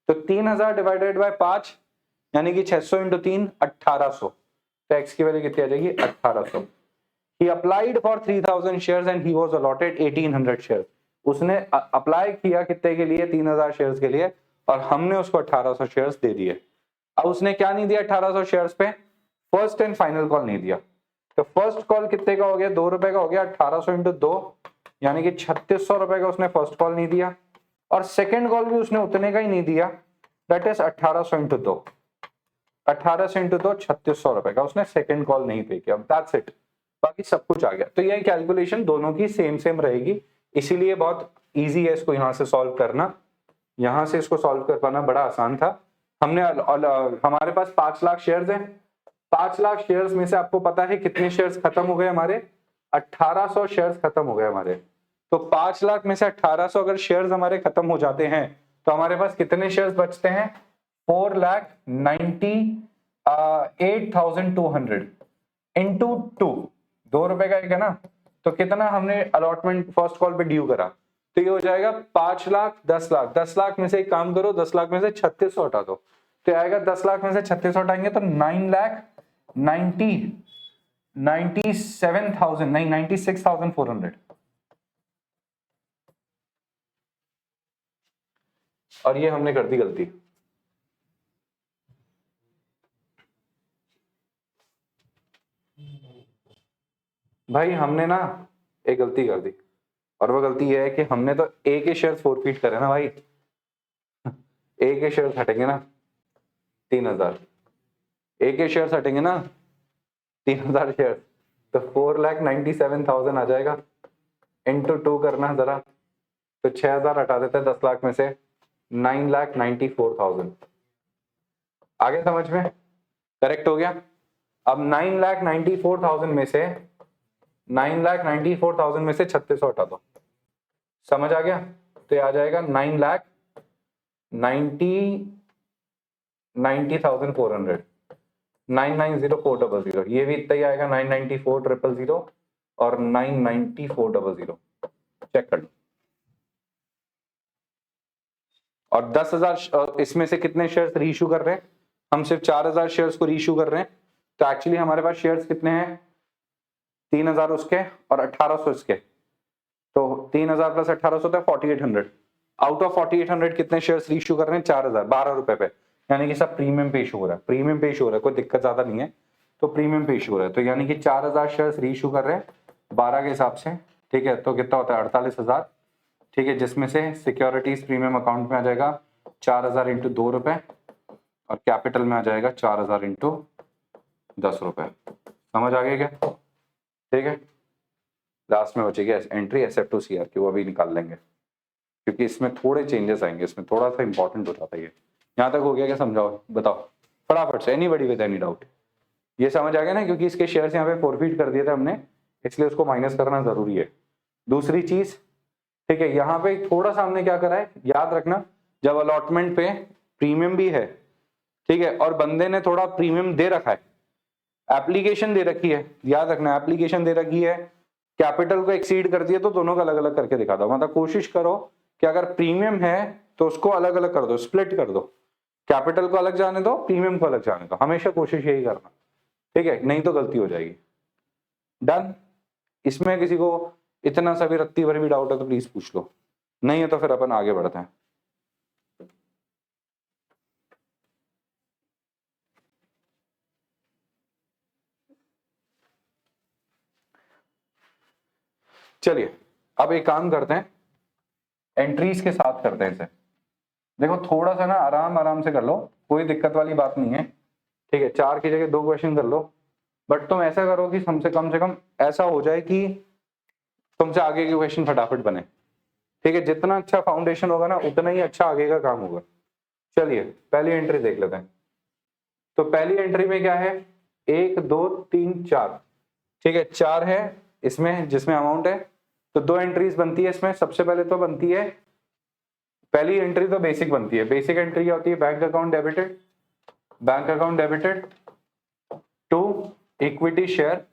A: तो 3,000 डिवाइडेड बाय 5 यानी कि 600 इंटू 3 1800। तो एक्स की वैल्यू कितनी आ जाएगी? 1800। He applied for 3,000 shares and he was allotted 1,800 shares. उसने अप्लाई किया कितने के लिए? 3,000 शेयर्स के लिए, और हमने उसको 1,800 शेयर्स दे दिए। अब उसने क्या नहीं दिया 1,800 शेयर्स पे? फर्स्ट एंड फाइनल कॉल नहीं दिया। तो फर्स्ट कॉल कितने का हो गया? 2 रुपए का हो गया। 1800 इंटू 2 यानी कि 3,600 रुपए का उसने फर्स्ट कॉल नहीं दिया, और सेकेंड कॉल भी उसने उतने का ही नहीं दिया, दैट इज 1800 इंटू 2। 1800 इंटू 2 3,600 रुपए का उसने सेकेंड कॉल नहीं पे किया। दैट्स इट, बाकी सब कुछ आ गया। तो ये कैलकुलेशन दोनों की सेम सेम रहेगी, इसीलिए बहुत इजी है इसको यहां से सॉल्व करना। यहां से इसको सॉल्व कर पाना बड़ा आसान था। हमने हमारे पास 5 लाख शेयर्स हैं। 5 लाख शेयर्स में से आपको पता है कितने शेयर्स खत्म हो गए हमारे? 1800 शेयर्स खत्म हो गए हमारे। तो 5 लाख में से 1800 अगर शेयर्स हमारे खत्म हो जाते हैं तो हमारे पास कितने शेयर्स बचते हैं? 4,98,200 इंटू 2, 2 रुपए का एक है ना, तो कितना हमने अलॉटमेंट फर्स्ट कॉल पे ड्यू करा? तो ये हो जाएगा 5 लाख 10 लाख। 10 लाख में से एक काम करो, 10 लाख में से 3600 हटा दो, तो आएगा 10 लाख में से 3600 हटाएंगे तो 9,97,000 नहीं 96,400। और ये हमने कर दी गलती। भाई हमने ना एक गलती कर दी, और वो गलती ये है कि हमने तो ए के शेयर फोरफीट करे ना भाई। ए के शेयर हटेंगे ना 3000, ए के शेयर हटेंगे ना 3000 शेयर, तो 4,97,000 आ जाएगा। इंटू 2 करना जरा, तो 6000 हटा देते हैं 10 लाख में से, 9,94,000। आगे समझ में? करेक्ट हो गया। अब 9,94,000 में से 9,94,000 में से 3600 हटा दो, समझ आ गया? तो ये आ जाएगा 9,90,400, 9,90,400। ये भी इतना ही आएगा, 9,94,000 और 9,94,000। चेक कर लो। और 10,000 इसमें से कितने शेयर्स रीइश्यू कर रहे हैं? हम सिर्फ 4,000 शेयर्स को रीइश्यू कर रहे हैं, तो एक्चुअली हमारे पास शेयर्स कितने हैं? 3,000 उसके और 1,800 इसके, तो 3,000 प्लस 1,800 होता है 4,800। आउट ऑफ 4,800 कितने शेयर्स रीइश्यू कर रहे हैं? 4,000, 12 रुपए पे, यानी कि सब प्रीमियम पे इशू हो रहा है। प्रीमियम पे इशू हो रहा है, कोई दिक्कत ज्यादा नहीं है, तो प्रीमियम पे इशू हो रहा है। तो यानी कि 4,000 शेयर्स रीइश्यू कर रहे हैं 12 के हिसाब से, ठीक है? तो कितना होता है? 48,000, ठीक है? जिसमें से सिक्योरिटीज प्रीमियम अकाउंट में आ जाएगा 4,000 इंटू 2 रुपए, और कैपिटल में आ जाएगा 4,000 इंटू 10 रुपए। समझ आ गया क्या? ठीक है। लास्ट में बचेगी एंट्री SF2CR की, वो अभी निकाल लेंगे, क्योंकि इसमें थोड़े चेंजेस आएंगे, इसमें थोड़ा सा इंपॉर्टेंट हो जाता है ये। यहाँ तक हो गया क्या? समझाओ, बताओ फटाफट से, एनीबॉडी विद एनी डाउट। ये समझ आ गया ना? क्योंकि इसके शेयर्स यहाँ पे फोरफीट कर दिए थे हमने, इसलिए उसको माइनस करना जरूरी है। दूसरी चीज, ठीक है, यहाँ पे थोड़ा सा हमने क्या करा है, याद रखना, जब अलॉटमेंट पे प्रीमियम भी है, ठीक है, और बंदे ने थोड़ा प्रीमियम दे रखा है, एप्लीकेशन दे रखी है, याद रखना एप्लीकेशन दे रखी है, कैपिटल को एक्सीड कर दिया, तो दोनों को अलग अलग करके दिखा दो। मतलब कोशिश करो कि अगर प्रीमियम है तो उसको अलग अलग कर दो, स्प्लिट कर दो, कैपिटल को अलग जाने दो, प्रीमियम को अलग जाने दो, हमेशा कोशिश यही करना, ठीक है? नहीं तो गलती हो जाएगी। डन। इसमें किसी को इतना सा भी रत्ती भर भी डाउट है तो प्लीज पूछ लो, नहीं है तो फिर अपन आगे बढ़ते हैं। चलिए अब एक काम करते हैं, एंट्रीज के साथ करते हैं इसे। देखो थोड़ा सा ना आराम आराम से कर लो, कोई दिक्कत वाली बात नहीं है, ठीक है? 4 की जगह 2 क्वेश्चन कर लो, बट तुम ऐसा करो कि कम से कम ऐसा हो जाए कि तुमसे आगे के क्वेश्चन फटाफट बने, ठीक है? जितना अच्छा फाउंडेशन होगा ना, उतना ही अच्छा आगे का काम होगा। चलिए पहली एंट्री देख लेते हैं। तो पहली एंट्री में क्या है? 1 2 3 4, ठीक है? 4 है इसमें, जिसमें अमाउंट है, तो 2 एंट्रीज बनती है इसमें। सबसे पहले तो बनती है, पहली एंट्री तो बेसिक बनती है। बेसिक एंट्री क्या होती है? Bank account debited, bank account debited to equity share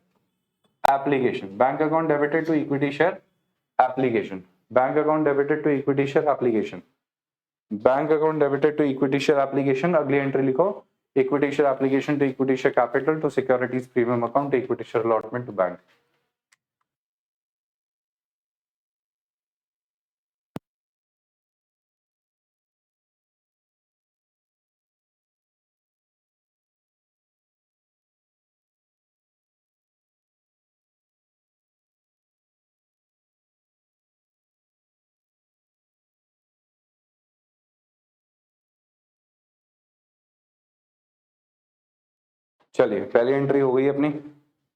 A: application, bank account debited to equity share application, bank account debited to equity share application, bank account debited to equity share application. अगली entry लिखो, equity share application to equity share capital to securities premium account to equity share allotment to bank. चलिए पहली entry हो गई अपनी।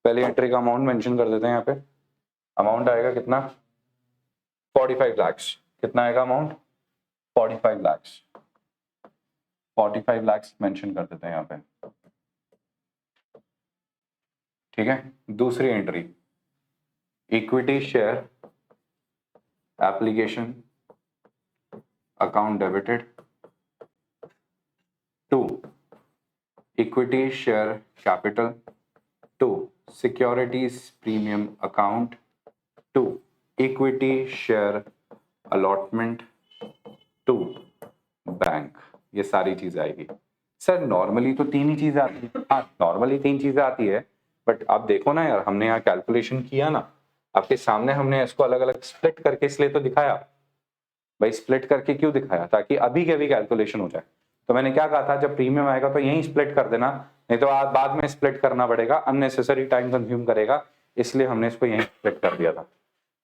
A: पहली entry का amount mention कर देते हैं यहाँ पे। अमाउंट आएगा कितना? 45 लाख्स। कितना आएगा अमाउंट? 45 लाख्स। 45 लाख्स मेंशन कर देते हैं यहाँ पे, ठीक है? दूसरी entry, equity share application account debited to equity share capital to securities premium account to equity share allotment to bank. ये सारी चीज आएगी। सर नॉर्मली तो 3 ही चीजें आती है। हाँ नॉर्मली 3 चीजें आती है, बट आप देखो ना यार, हमने यहाँ कैलकुलेशन किया ना, आपके सामने हमने इसको अलग अलग स्प्लिट करके इसलिए तो दिखाया। भाई स्प्लिट करके क्यों दिखाया, ताकि अभी के अभी कैलकुलेशन हो जाए। तो मैंने क्या कहा था, जब प्रीमियम आएगा तो यहीं स्प्लिट कर देना, नहीं तो बाद में स्प्लिट करना पड़ेगा, अननेसेसरी टाइम कंज्यूम करेगा, इसलिए हमने इसको यहीं स्प्लिट कर दिया था।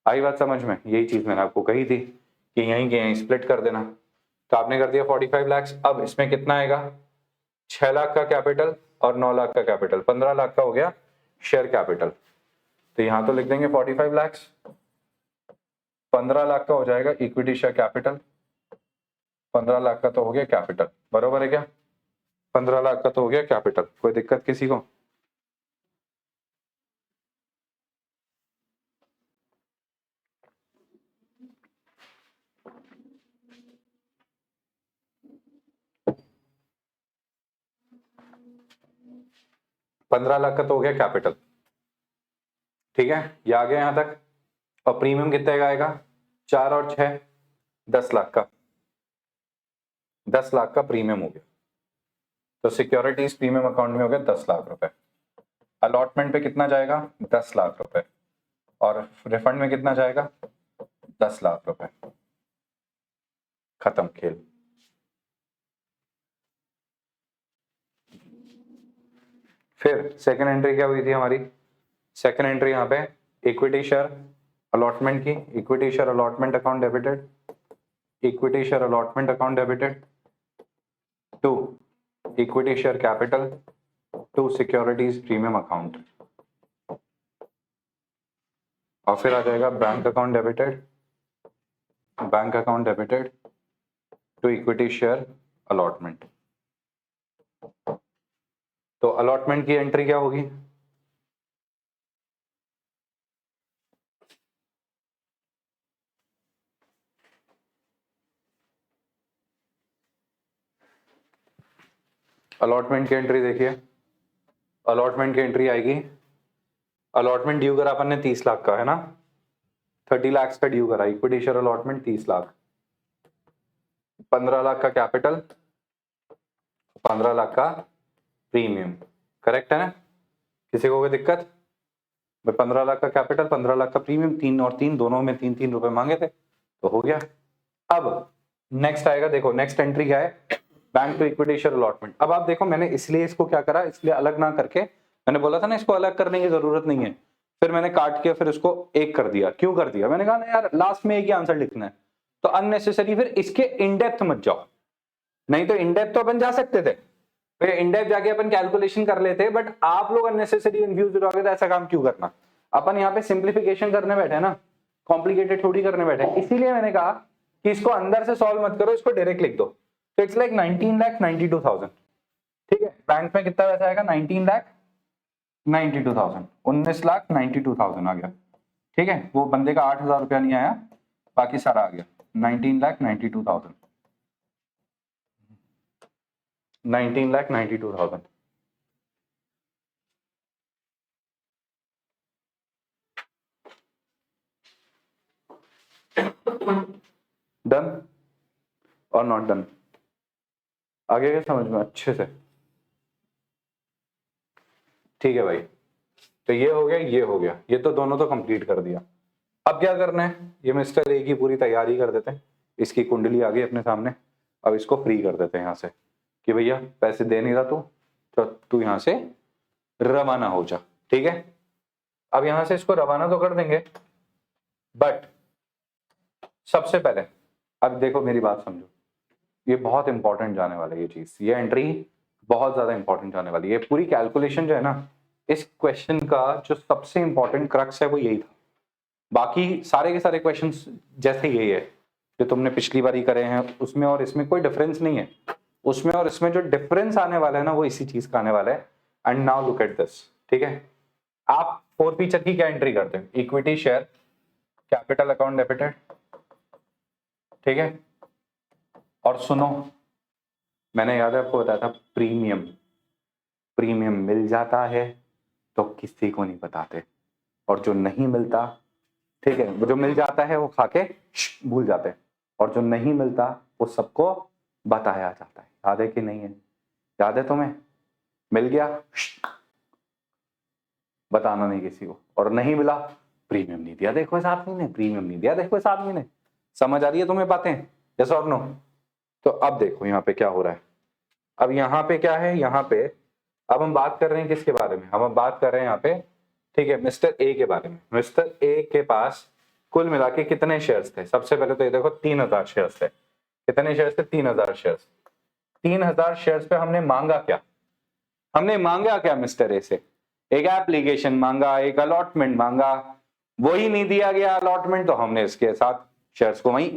A: आई बात समझ में? यही चीज मैंने आपको कही थी कि यहीं के यहीं स्प्लिट कर देना। तो आपने कर दिया 45 लाख। अब इसमें कितना आएगा, 6 लाख का कैपिटल और 9 लाख का कैपिटल, 15 लाख का हो गया शेयर कैपिटल। तो यहां तो लिख देंगे 45 लाख, 15 लाख का हो जाएगा इक्विटी शेयर कैपिटल, 15 लाख का तो हो गया कैपिटल, बरोबर है क्या? 15 लाख का तो हो गया कैपिटल। कोई दिक्कत किसी को? पंद्रह लाख का तो हो गया कैपिटल, ठीक है, ये आ गया यहां तक। और प्रीमियम कितने का आएगा, 4 और 6 10 लाख का, 10 लाख का प्रीमियम हो गया। तो सिक्योरिटीज प्रीमियम अकाउंट में हो गया 10 लाख रुपए। अलॉटमेंट पे कितना जाएगा, 10 लाख रुपए, और रिफंड में कितना जाएगा, 10 लाख रुपए। खत्म खेल। फिर सेकंड एंट्री क्या हुई थी हमारी, सेकंड एंट्री यहाँ पे इक्विटी शेयर अलॉटमेंट की, equity share allotment account debited, equity share allotment account debited to equity share capital to securities premium account, और फिर आ जाएगा bank account debited, bank account debited to equity share allotment. तो allotment की entry क्या होगी, allotment की entry देखिए, अलॉटमेंट की एंट्री आएगी, अलॉटमेंट ड्यू करा अपन ने 30 लाख का है ना, 30 लाख का ड्यू करा, equity share allotment 30 lakh, 15 lakh का कैपिटल, 15 लाख का प्रीमियम, करेक्ट है ना? किसी को कोई दिक्कत? 15 लाख का कैपिटल, 15 लाख का प्रीमियम, 3 और 3 दोनों में 3-3 रुपए मांगे थे, तो हो गया। अब नेक्स्ट आएगा, देखो नेक्स्ट एंट्री क्या है, bank to equity share allotment. अब आप देखो मैंने इसलिए इसको क्या करा, इसलिए अलग ना करके, मैंने बोला था ना इसको अलग करने की जरूरत नहीं है, फिर मैंने काट के फिर इसको एक कर दिया। क्यों कर दिया, मैंने कहा ना यार लास्ट में एक ही आंसर लिखना है, तो अननेसेसरी फिर इसके इनडेप्थ मत जाओ, नहीं तो इनडेप्थ तो अपन जा सकते थे, फिर इनडेप्थ जाके अपन कैलकुलेशन कर लेते, बट आप लोग अननेसेसरी कंफ्यूज हो जाओगे, तो ऐसा काम क्यों करना। अपन यहाँ पे सिंप्लीफिकेशन करने बैठे ना, कॉम्प्लिकेटेड थोड़ी करने बैठे, इसीलिए मैंने कहा कि इसको अंदर से सॉल्व मत करो, इसको डायरेक्ट लिख दो। तो इट्स लाइक 19,92,000, ठीक है। बैंक में कितना पैसा आएगा, 19,92,000, 19,92,000 आ गया, ठीक है। वो बंदे का 8,000 रुपया नहीं आया, बाकी सारा आ गया, 19,92,000, 19,92,000। डन और नॉट डन, आगे क्या समझ में अच्छे से? ठीक है भाई, तो ये हो गया, ये हो गया, ये तो दोनों तो कंप्लीट कर दिया। अब क्या करना है, ये मिस्टर ए की पूरी तैयारी कर देते हैं, इसकी कुंडली आ गई अपने सामने, अब इसको फ्री कर देते हैं यहाँ से कि भैया पैसे दे नहीं रहा तो तू यहाँ से रवाना हो जा, ठीक है। अब यहाँ से इसको रवाना तो कर देंगे, बट सबसे पहले अब देखो मेरी बात समझो, ये बहुत इंपॉर्टेंट जाने वाला है, ये चीज, ये एंट्री बहुत ज्यादा इंपॉर्टेंट जाने वाली है। पूरी कैलकुलेशन जो है ना, इस क्वेश्चन का जो सबसे इंपॉर्टेंट क्रक्स है वो यही था, बाकी सारे के सारे क्वेश्चंस जैसे यही है जो तुमने पिछली बार ही करे हैं, उसमें और इसमें कोई डिफरेंस नहीं है, उसमें और इसमें जो डिफरेंस आने वाला है ना वो इसी चीज का आने वाला है। And now look at this, ठीक है। आप फोर फीचर की क्या एंट्री करते हैं, equity share capital account debited, ठीक है। और सुनो, मैंने याद है आपको बताया था प्रीमियम, प्रीमियम मिल जाता है तो किसी को नहीं बताते, और जो नहीं मिलता, ठीक है, जो मिल जाता है वो खा के भूल जाते हैं, और जो नहीं मिलता वो सबको बताया जाता है। याद है कि नहीं है? याद है तुम्हें? मिल गया बताना नहीं किसी को, और नहीं मिला प्रीमियम नहीं दिया देखो इस आदमी ने, प्रीमियम नहीं दिया देखो इस आदमी ने, समझ आ रही है तुम्हें बातें? यस और नो? तो अब देखो यहाँ पे क्या हो रहा है। अब यहाँ पे क्या है, यहाँ पे अब हम बात कर रहे हैं किसके बारे में, हम बात कर रहे हैं यहाँ पे, ठीक है, मिस्टर ए के बारे में। मिस्टर ए के पास कुल मिला के कितने शेयर्स थे? सबसे पहले तो ये देखो 3000 शेयर्स थे। कितने शेयर्स थे? 3000 शेयर्स। 3000 शेयर्स पे हमने मांगा क्या? हमने मांगा क्या मिस्टर ए से? एक एप्लीकेशन मांगा, एक अलॉटमेंट मांगा, वही नहीं दिया गया अलॉटमेंट, तो हमने इसके साथ शेयर्स को वहीं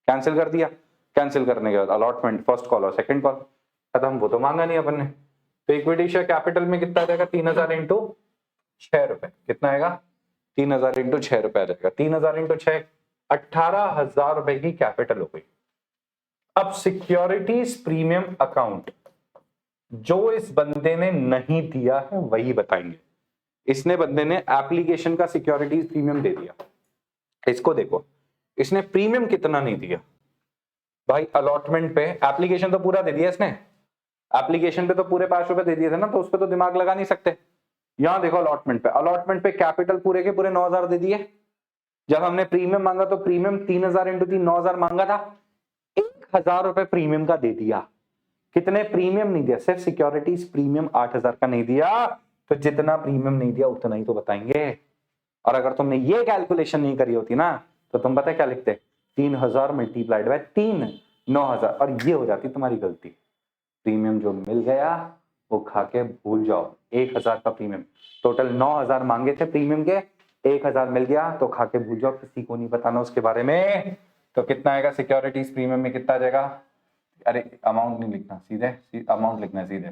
A: कैंसिल कर दिया। कैंसिल करने के बाद अलॉटमेंट फर्स्ट कॉल और सेकंड कॉल खत्म, वो तो मांगा नहीं अपन ने। तो इक्विटी शेयर कैपिटल में कितना आ जाएगा? 3000 इंटू 6 रुपए। कितना आएगा? 3000 इंटू 6 रुपए आ जाएगा। 3000 इंटू 6 18,000 रुपए की कैपिटल हो गई। अब सिक्योरिटीज प्रीमियम अकाउंट जो इस बंदे ने नहीं दिया है वही बताएंगे। इसने बंदे ने एप्लीकेशन का सिक्योरिटीज प्रीमियम दे दिया, इसको देखो, इसने प्रीमियम कितना नहीं दिया भाई अलॉटमेंट पे। एप्लीकेशन तो पूरा दे दिया इसने, एप्लीकेशन पे तो पूरे 5 रुपए दे दिए थे ना, तो उस पर तो दिमाग लगा नहीं सकते। यहां देखो अलॉटमेंट पे कैपिटल पूरे के पूरे 9000 दे दिए। जब हमने प्रीमियम मांगा तो प्रीमियम 3000 इंटू 3 9000 मांगा था, 1000 रुपए प्रीमियम का दे दिया। कितने प्रीमियम नहीं दिया? सिर्फ सिक्योरिटीज प्रीमियम 8000 का नहीं दिया। तो जितना प्रीमियम नहीं दिया उतना ही तो बताएंगे। और अगर तुमने ये कैलकुलेशन नहीं करी होती ना तो तुम पता क्या लिखते? 3000 मल्टीप्लाइड बाय 3 9000, और ये हो जाती तुम्हारी गलती। प्रीमियम जो मिल गया वो खा के भूल जाओ। 1000 का प्रीमियम, टोटल 9000 मांगे थे प्रीमियम के, 1000 मिल गया तो खा के भूल जाओ, किसी को नहीं बताना उसके बारे में। तो कितना आएगा सिक्योरिटीज प्रीमियम में? कितना आ जाएगा? अरे अमाउंट नहीं लिखना, सीधे अमाउंट लिखना है, सीधे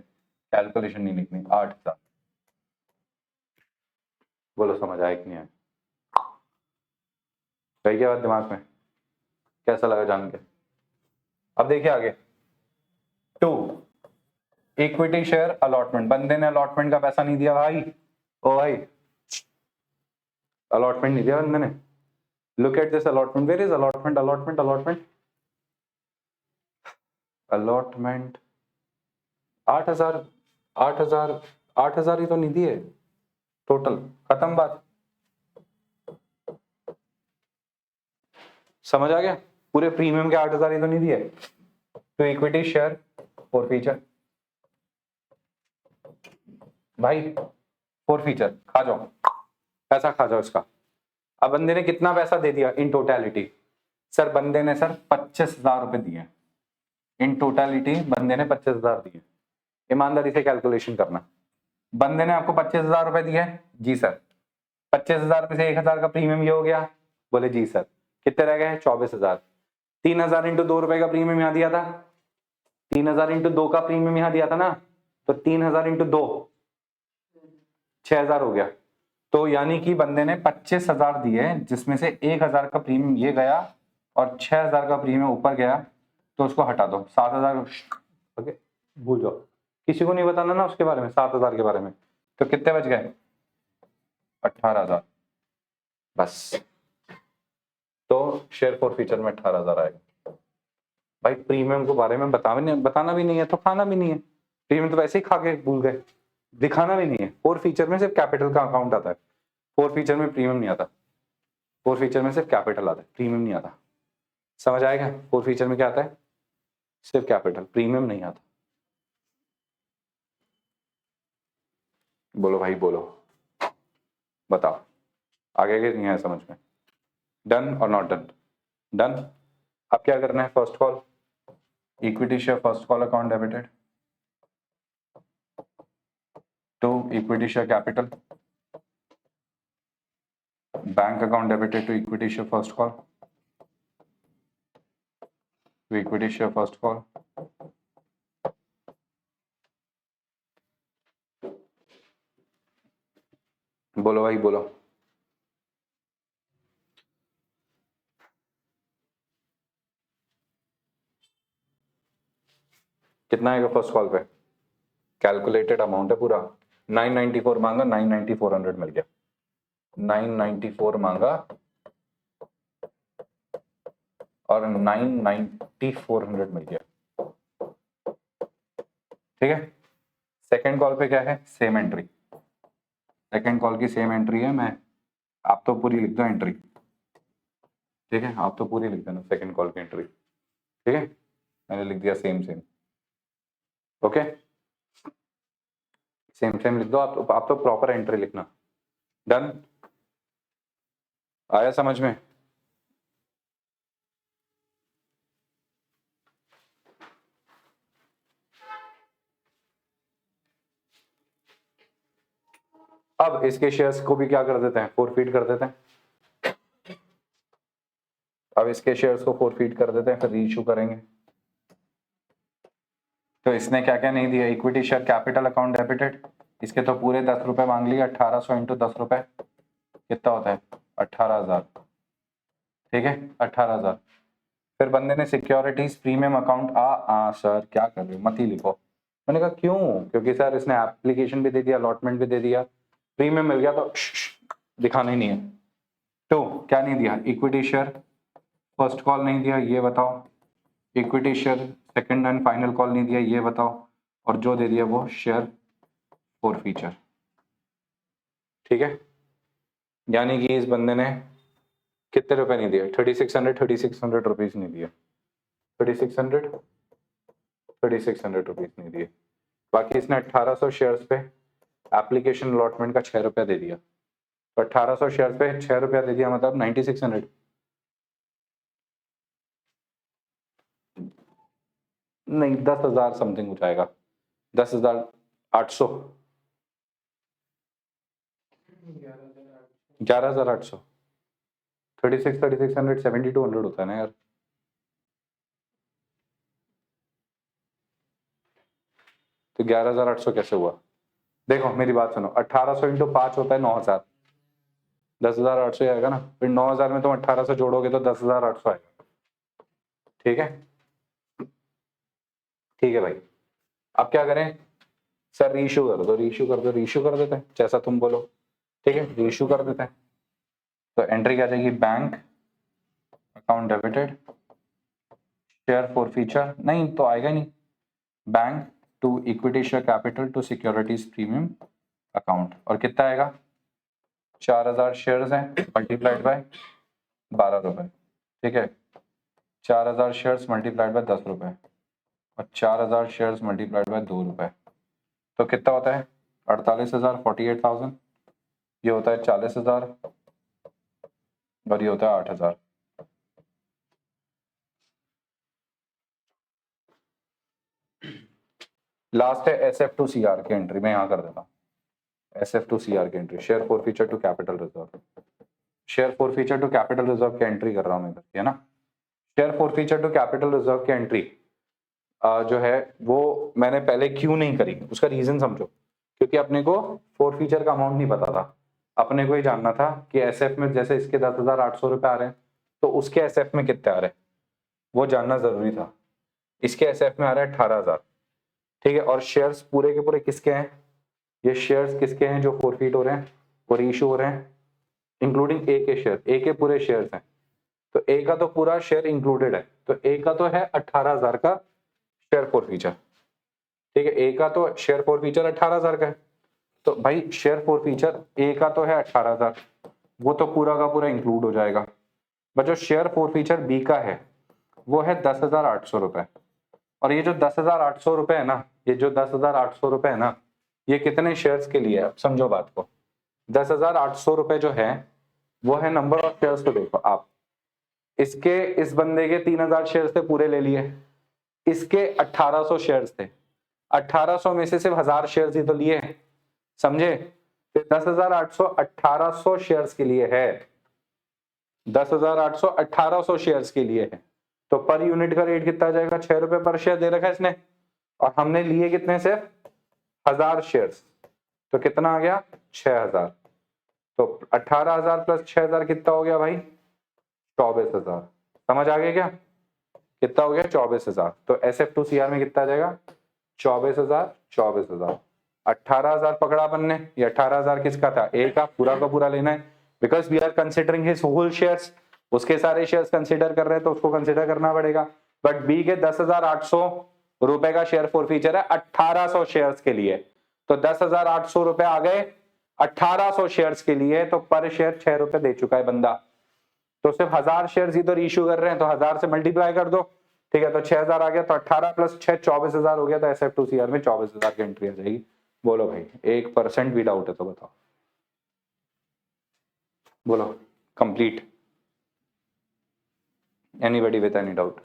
A: कैलकुलेशन नहीं लिखनी। 8000। बोलो समझ आया कि नहीं आया? सही क्या बात दिमाग में? कैसा लगा जान के? अब देखिए आगे 2 इक्विटी शेयर अलॉटमेंट। बंदे ने अलॉटमेंट का पैसा नहीं दिया भाई। ओ भाई अलॉटमेंट नहीं दिया बंदे ने। Look at this allotment, where is allotment? Allotment allotment 8000 8000 ही तो नहीं दिए टोटल, खत्म बात। समझ आ गया? पूरे प्रीमियम के 8000 ही तो नहीं दिए। तो इक्विटी शेयर फॉर फीचर भाई, फॉर फीचर खा जाओ, पैसा खा जाओ इसका। अब बंदे ने कितना पैसा दे दिया इन टोटलिटी? सर बंदे ने सर 25,000 रुपए दिए इन टोटलिटी। बंदे ने 25,000 दिए। ईमानदारी से कैलकुलेशन करना। बंदे ने आपको 25,000 रुपए दिए जी सर। 25,000 में से 1,000 का प्रीमियम ये हो गया? बोले जी सर। कितने रह गए? 24,000। 3000 इंटू 2 रुपए का प्रीमियम यहाँ दिया था, 3000 इंटू 2 का प्रीमियम यहाँ दिया था ना, तो 3000 इंटू 2 6000 हो गया। तो यानी कि बंदे ने 25,000 दिए जिसमें से 1000 का प्रीमियम ये गया और 6000 का प्रीमियम ऊपर गया, तो उसको हटा दो। 7000 ओके, भूल जाओ, किसी को नहीं बताना ना उसके बारे में, 7000 के बारे में। तो कितने बच गए? 18,000 बस। तो शेयर फॉर फ्यूचर में 18,000 आएगा। भाई प्रीमियम के बारे में बताना भी नहीं है तो खाना भी नहीं है। प्रीमियम तो वैसे ही खा के भूल गए, दिखाना भी नहीं है। फोर फीचर में सिर्फ कैपिटल का अकाउंट आता है, फोर फीचर में प्रीमियम नहीं आता। फोर फीचर में सिर्फ कैपिटल आता है, प्रीमियम नहीं आता। समझ आएगा? फोर फीचर में क्या आता है? सिर्फ कैपिटल, प्रीमियम नहीं आता। बोलो भाई बोलो, बताओ आगे के नहीं है समझ में? डन और नॉट डन? डन। अब क्या करना है? First call equity share first call account debited to equity share capital bank account debited to equity share first call to equity share first call बोलो भाई बोलो। कितना आएगा फर्स्ट कॉल पे? कैलकुलेटेड अमाउंट है पूरा। 994 मांगा, 99400 मिल गया। 994 मांगा और 99400 मिल गया। ठीक है। सेकेंड कॉल पे क्या है? Same entry. सेकेंड कॉल की सेम एंट्री है। मैं आप तो पूरी लिख दो एंट्री। ठीक है, आप तो पूरी लिख देना सेकंड कॉल की एंट्री। ठीक है, मैंने लिख दिया same same. Okay, same same लिख दो आप तो प्रॉपर एंट्री लिखना। डन, आया समझ में? अब इसके शेयर्स को भी क्या कर देते हैं, फोरफीट कर देते हैं। अब इसके शेयर्स को फोरफीट कर देते हैं, फिर रीइश्यू करेंगे। तो इसने क्या क्या नहीं दिया, equity share capital account debited, इसके तो पूरे 10 रुपए मांग लिए, 1800 इंटू 10 रुपए कितना होता है, 18,000। ठीक है, 18,000। फिर बंदे ने सिक्योरिटीज प्रीमियम अकाउंट सर क्या कर रहे हो, मत ही लिखो। मैंने कहा क्यों, क्योंकि सर इसने एप्लीकेशन भी दे दिया, अलॉटमेंट भी दे दिया, प्रीमियम मिल गया तो दिखाना ही नहीं है। तो क्या नहीं दिया, इक्विटी शेयर फर्स्ट कॉल नहीं दिया, ये बताओ। Equity share second and final call नहीं दिया, ये बताओ। और जो दे दिया वो शेयर फॉर फीचर। ठीक है, यानी कि इस बंदे ने कितने रुपए नहीं दिए, 3600 रुपीज नहीं दिए, 3600 रुपीज नहीं दिए। बाकी इसने 1800 शेयर्स पे एप्लीकेशन अलॉटमेंट का 6 रुपया दे दिया। तो 1800 शेयर्स पे 6 रुपया दे दिया, मतलब 9600 नहीं, 10,000 समथिंग हो जाएगा, 10,800, 11,800, 3600 7200 होता है ना यार। तो 11,800 कैसे हुआ, देखो मेरी बात सुनो, 1800 इंटू 5 होता है 9,000, 10,800 आएगा ना, फिर 9,000 में तुम 1800 जोड़ोगे तो 10,800 आएगा। ठीक है, ठीक है भाई। अब क्या करें सर, रीइश्यू कर दो, रीइश्यू कर दो, रीइश्यू कर देते हैं जैसा तुम बोलो। ठीक है, रीइश्यू कर देते हैं। तो एंट्री क्या जाएगी, bank account debited, share forfeiture नहीं तो आएगा नहीं, bank to equity share capital to securities premium account. और कितना आएगा, 4,000 शेयर्स हैं मल्टीप्लाइड बाय 12 रुपए। ठीक है, 4,000 शेयर्स मल्टीप्लाइड बाय 10 रुपए और 4,000 शेयर्स मल्टीप्लाइड बाय 2 रुपए, तो कितना होता है 48,000, 48,000। ये होता है 40,000 और ये होता है 8,000। लास्ट है SF2CR की एंट्री, मैं यहाँ कर देता हूँ SF2CR की entry, share forfeiture to capital reserve, share forfeiture to capital reserve की एंट्री कर रहा हूँ मैं इधर, है ना। Share forfeiture to capital reserve की एंट्री जो है वो मैंने पहले क्यों नहीं करी, उसका रीजन समझो। क्योंकि अपने को फॉर फीचर का अमाउंट नहीं पता था, अपने को ही जानना था कि SF में जैसे इसके 10,800 रुपए आ रहे हैं तो उसके SF में कितने आ रहे हैं वो जानना जरूरी था। इसके SF में आ रहा है 18,000। ठीक है, और शेयर्स पूरे के पूरे किसके हैं, ये शेयर्स किसके हैं जो फोरफीट हो रहे हैं, वो रीइश्यू हो रहे हैं, इंक्लूडिंग ए के शेयर, ए के पूरे शेयर्स हैं। तो ए का तो पूरा शेयर इंक्लूडेड है, तो ए का तो है 18,000 का शेयर फॉर फीचर। ठीक है, ए का तो शेयर फॉर फीचर 18,000 का है, तो भाई शेयर फॉर फीचर ए का तो है 18,000, वो तो पूरा का पूरा इंक्लूड हो जाएगा। बट जो शेयर फॉर फीचर बी का है वो है 10,800 रुपए। और ये जो 10,800 रुपए है ना, ये जो 10,800 रुपए है ना, ये कितने शेयर्स के लिए है, अब समझो बात को। 10,800 रुपए जो है वो है नंबर ऑफ शेयर्स। तो देखो आप, इसके इस बंदे के 3,000 शेयर्स थे, पूरे ले लिए, इसके 1,800 शेयर्स थे, 1,800 में से सिर्फ 1,000 शेयर्स ही तो लिए, समझे। 10,800 1,800 शेयर्स के लिए है, 10,800 1,800 शेयर्स के लिए है। तो पर यूनिट का रेट कितना आ जाएगा, 6 रुपए पर शेयर दे रखा है इसने, और हमने लिए कितने, सिर्फ 1,000 शेयर्स, तो कितना आ गया 6,000। तो 18,000 प्लस 6,000 कितना हो गया भाई, 24,000। समझ आ गया क्या, कितना हो गया 24,000। तो SF2CR में कितना आ जाएगा 24,000, 24,000। 18,000 पकड़ा अपन ने, ये 18,000 किसका था, ए का पूरा लेना है, because we are considering his whole shares, उसके सारे शेयर्स कंसिडर कर रहे हैं तो उसको कंसिडर करना पड़ेगा। बट बी के 10,800 रुपए का शेयर फॉर फीचर है 1,800 शेयर्स के लिए, तो 10,800 रुपए आ गए 1,800 शेयर्स के लिए, तो पर शेयर 6 रुपए दे चुका है बंदा। तो सिर्फ 1000 शेयर्स इधर इशू कर रहे हैं तो 1000 से मल्टीप्लाई कर दो, ठीक है, तो 6000 आ गया, तो 18 प्लस 6 24,000 हो गया, तो SF2CR में 24,000 की एंट्री आ जाएगी। बोलो भाई 1% भी डाउट है तो बताओ, बोलो complete, anybody with any doubt?